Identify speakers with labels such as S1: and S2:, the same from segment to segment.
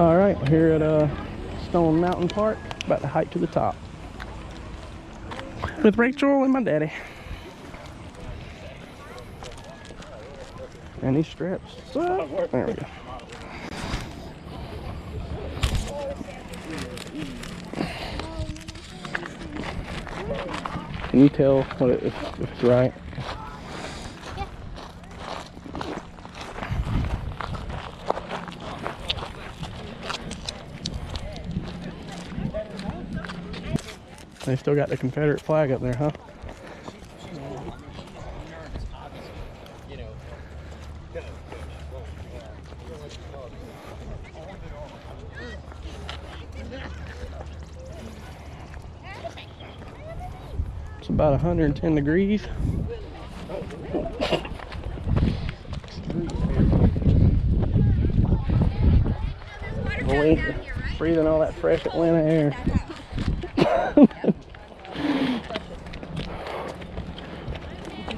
S1: All right, we're here at Stone Mountain Park, about to hike to the top with Rachel and my daddy. And these straps. There we go. Can you tell what if it's right? They still got the Confederate flag up there, huh? It's about 110 degrees. Breathing all that fresh Atlanta air.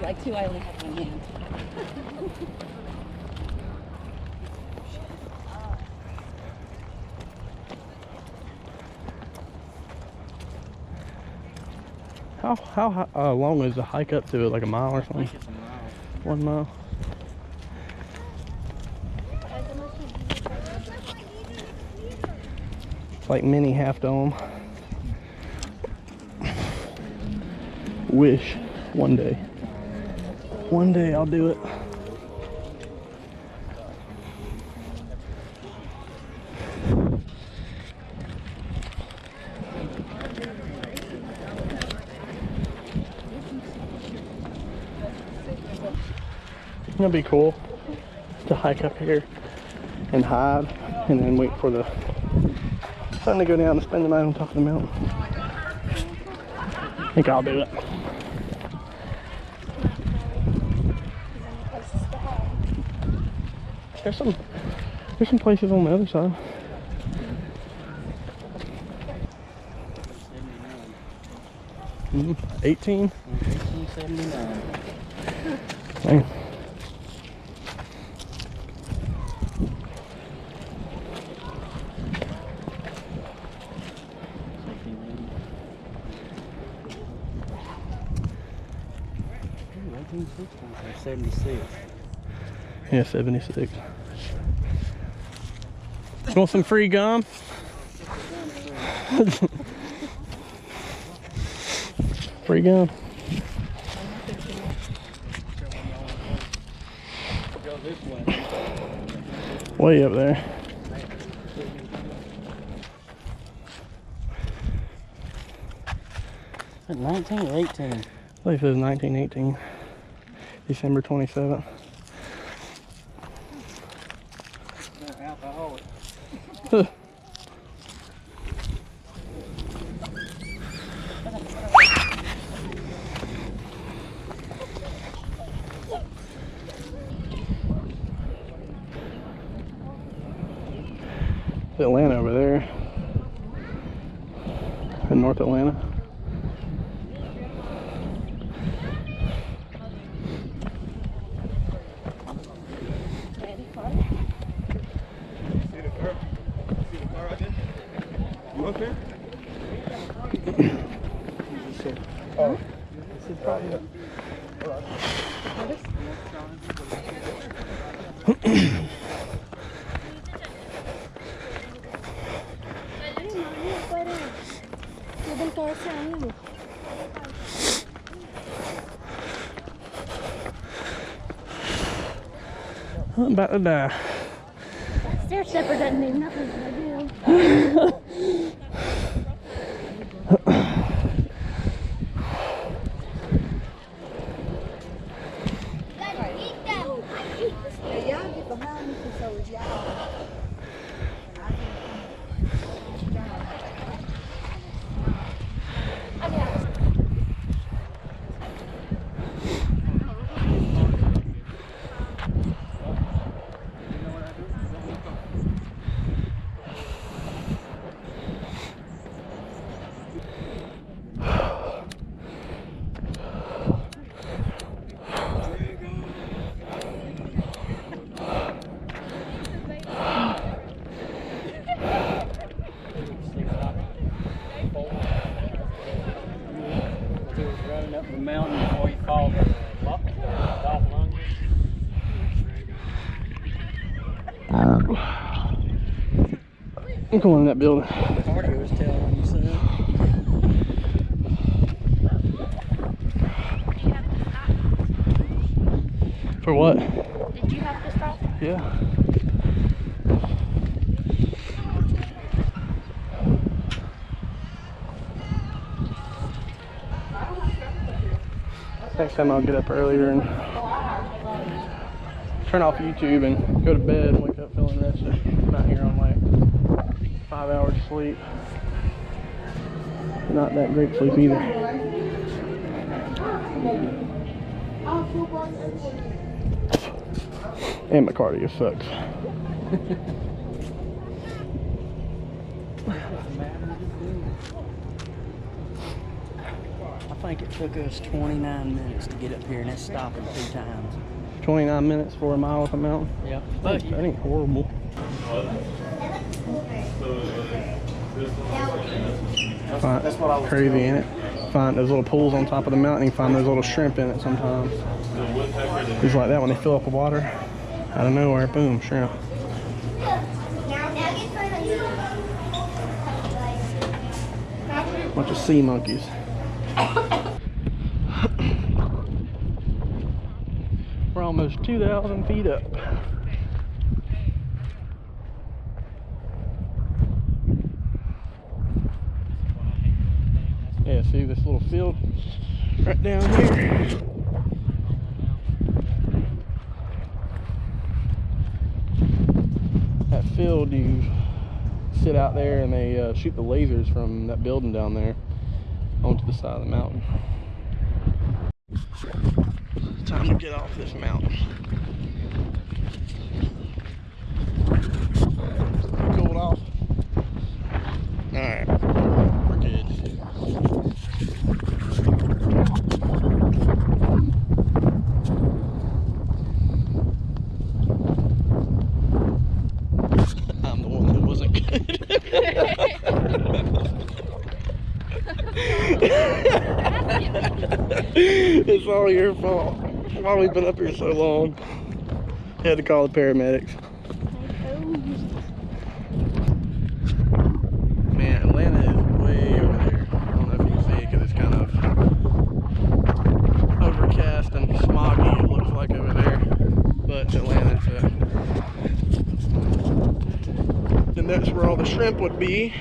S2: Like two, I only have one hand. How long is the hike up to it? Like a mile or something? I think it's a mile. 1 mile. It's like mini Half Dome. Wish one day I'll do it. It'll be cool to hike up here and hide and then wait for the sun to go down and spend the night on top of the mountain. I think I'll do it. There's some places on the other side. Mm-hmm. 18? 1879. Dang. Or 76. Yeah, 76. You want some free gum? Free gum. Way up there. Is it 19 or 18? I believe it says 1918. December 27th. Atlanta over there in North Atlanta.
S3: You up here?
S1: Oh, this is probably I'm about to die.
S4: Stair stepper doesn't mean nothing to do.
S3: the mountain before you fall for the dolphin lung.
S2: I'm going in that building.
S3: Cardio was telling you, son.
S2: For what?
S4: Did you have to stop?
S2: Yeah. Next time I'll get up earlier and turn off YouTube and go to bed and wake up feeling rested. I'm out here on like 5 hours of sleep. Not that great sleep either. And my cardio sucks.
S3: I think it took us 29 minutes to get up here, and that's stopping 2 times.
S2: 29 minutes for a mile up a mountain?
S3: Yeah.
S2: That ain't horrible.
S3: That's what I was
S2: Crazy, ain't it? Find those little pools on top of the mountain. You can find those little shrimp in it sometimes. It's like that when they fill up with water. Out of nowhere, boom, shrimp. Bunch of sea monkeys. We're almost 2,000 feet up. Yeah, see this little field right down here. That field, you sit out there and they shoot the lasers from that building down there onto the side of the mountain. Time to get off this mountain. Cooled off. Alright, we're good. I'm the one that wasn't good. It's all your fault. Why we've been up here so long. Had to call the paramedics. Man, Atlanta is way over there. I don't know if you can see it because it's kind of overcast and smoggy, it looks like over there. But Atlanta's and that's where all the shrimp would be.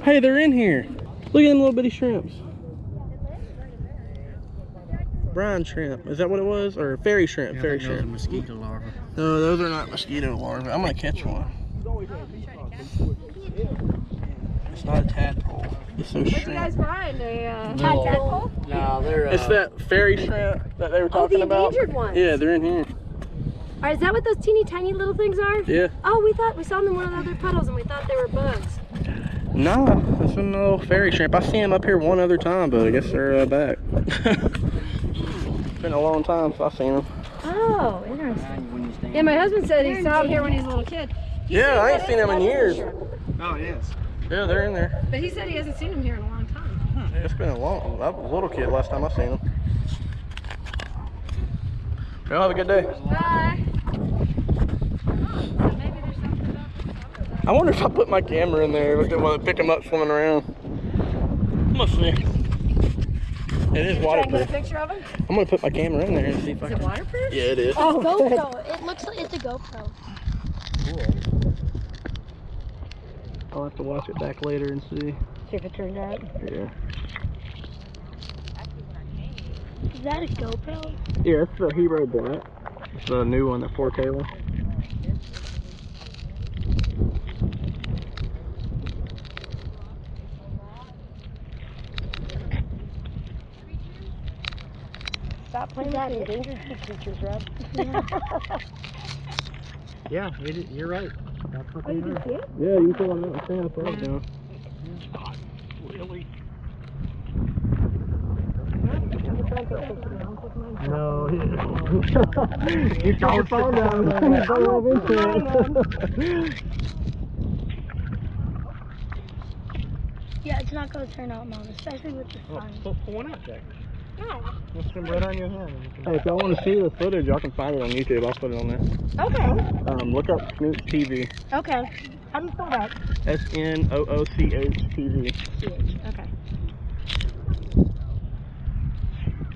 S2: Hey, they're in here. Look at them little bitty shrimps. Brine shrimp. Is that what it was? Or fairy shrimp?
S3: Yeah,
S2: fairy
S3: those are
S2: shrimp.
S3: mosquito larvae.
S2: No, those are not mosquito larvae. I'm gonna catch one. It's not a tadpole. It's so
S5: What you
S2: shrimp.
S5: guys find?
S4: Tadpole?
S3: No, they're
S2: It's that fairy shrimp that they were
S5: Oh, the
S2: talking about.
S5: endangered ones.
S2: Yeah, they're in here.
S5: Is that what those teeny tiny little things are?
S2: Yeah.
S5: Oh, we saw them in one of the other puddles and we thought they were bugs.
S2: No, that's a little fairy shrimp. I seen them up here one other time, but I guess they're back. It's been a long time since I've seen them.
S5: Oh, interesting. Yeah, my husband said he saw them here when he was a little kid.
S2: Yeah, I ain't seen them in years.
S3: Oh, yes.
S2: Yeah, they're in there.
S5: But he said he hasn't seen them here in a long time.
S2: It's been a long. I was a little kid last time I seen them. Y'all have a good day.
S5: Bye.
S2: I wonder if I put my camera in there, if they want to pick them up swimming around. Let's see. It is
S5: Try and get a
S2: waterproof.
S5: picture of him?
S2: I'm gonna put my camera in there and see if I
S5: Is it
S2: can.
S5: waterproof?
S2: Yeah, it is.
S4: Oh, GoPro. It looks like it's a GoPro.
S2: I'll have to watch it back later and see.
S5: See if it turns out.
S2: Yeah.
S4: Is that a GoPro?
S2: Yeah, it's the Hero Black. It's the new one, the 4K one.
S5: Stop playing with the endangered creatures, Rob.
S3: Yeah, you're right. That's what they are.
S2: Yeah, you can pull them out and stand up right now.
S3: Really?
S2: No, you put your phone down and go over into it.
S4: Yeah, it's not going to turn out, Mom, especially with the sun.
S2: Pull one out, Jack.
S4: No.
S2: Just some bread on your hand. Hey, if y'all want to see the footage, y'all can find it on YouTube. I'll put it on there.
S4: Okay.
S2: Look up Snooch TV.
S4: Okay. How do you spell that?
S2: SNOOCH TV.
S4: Okay.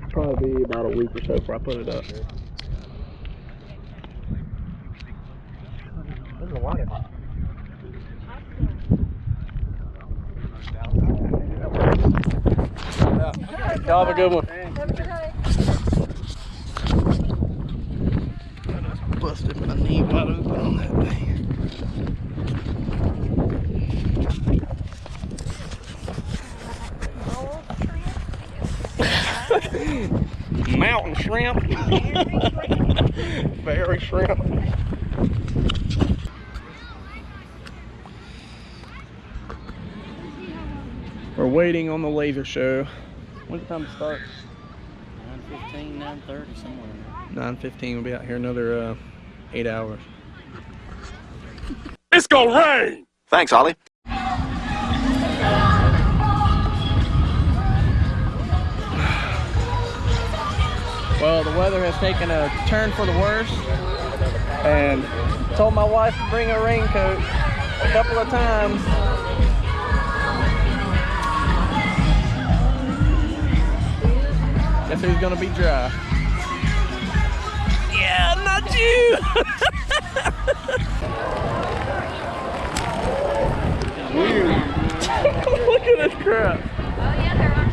S2: Probably be about a week or so before I put it up. There's a lot of it. Y'all have a good one. Busted my knee wide open on that thing. Mountain shrimp. Fairy shrimp. We're waiting on the laser show. When's the time to start?
S3: 9:15, 9:30, somewhere in there.
S2: 9:15. We'll be out here another 8 hours.
S6: It's gonna rain! Thanks, Ollie.
S2: Well, the weather has taken a turn for the worse, and told my wife to bring a raincoat a couple of times. Guess who's gonna be dry? Yeah, not you! Look at this crap.
S5: Oh yeah, there are.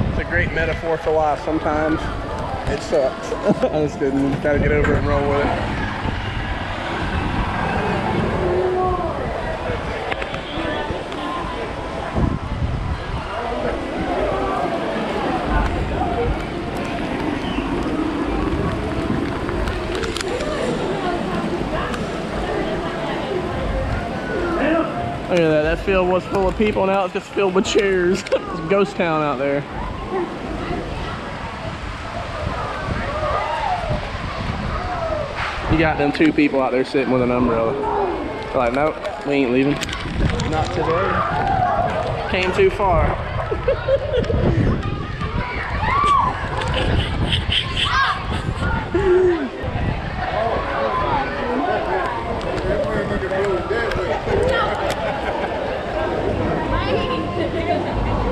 S2: It's a great metaphor for life. Sometimes it sucks. I just didn't gotta get over it and roll with it. Look at that, that field was full of people, now it's just filled with chairs. It's a ghost town out there. You got them two people out there sitting with an umbrella. They're like, nope, we ain't leaving. Not today. Came too far.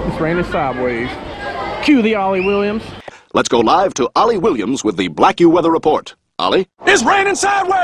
S2: It's raining sideways. Cue the Ollie Williams.
S6: Let's go live to Ollie Williams with the Black U Weather Report. Ollie? It's raining sideways!